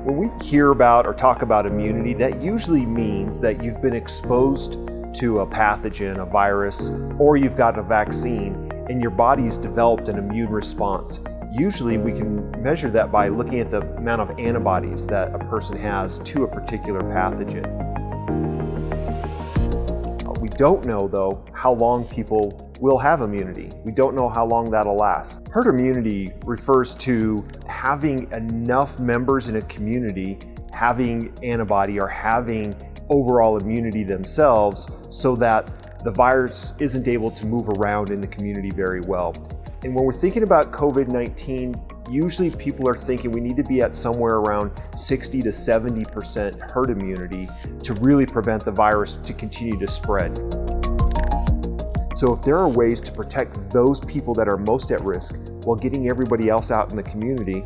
When we hear about or talk about immunity, that usually means that you've been exposed to a pathogen, a virus, or you've gotten a vaccine and your body's developed an immune response. Usually we can measure that by looking at the amount of antibodies that a person has to a particular pathogen. We don't know, though, how long people will have immunity. We don't know how long that'll last. Herd immunity refers to having enough members in a community having antibody or having overall immunity themselves so that the virus isn't able to move around in the community very well. And when we're thinking about COVID-19, usually people are thinking we need to be at somewhere around 60 to 70% herd immunity to really prevent the virus to continue to spread. So if there are ways to protect those people that are most at risk while getting everybody else out in the community,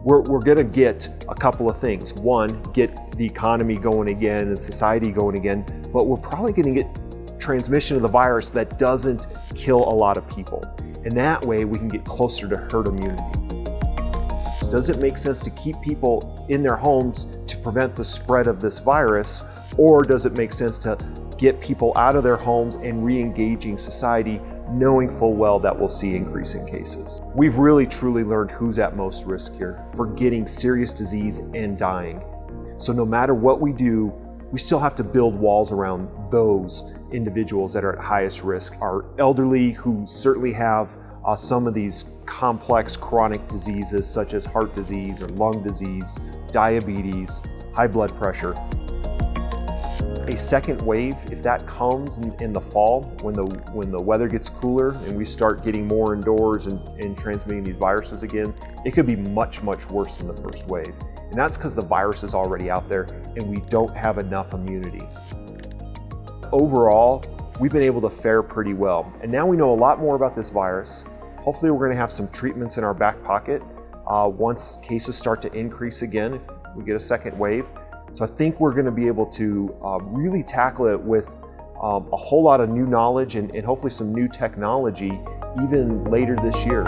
we're gonna get a couple of things. One, get the economy going again and society going again, but we're probably gonna get transmission of the virus that doesn't kill a lot of people. And that way we can get closer to herd immunity. Does it make sense to keep people in their homes to prevent the spread of this virus, or does it make sense to get people out of their homes and re-engaging society, knowing full well that we'll see increasing cases? We've really truly learned who's at most risk here for getting serious disease and dying. So no matter what we do, we still have to build walls around those individuals that are at highest risk. Our elderly who certainly have some of these complex chronic diseases such as heart disease or lung disease, diabetes, high blood pressure. A second wave, if that comes in the fall, when the weather gets cooler and we start getting more indoors and transmitting these viruses again, it could be much, much worse than the first wave. And that's because the virus is already out there and we don't have enough immunity. Overall, we've been able to fare pretty well. And now we know a lot more about this virus. Hopefully we're gonna have some treatments in our back pocket once cases start to increase again, if we get a second wave. So I think we're gonna be able to really tackle it with a whole lot of new knowledge and hopefully some new technology even later this year.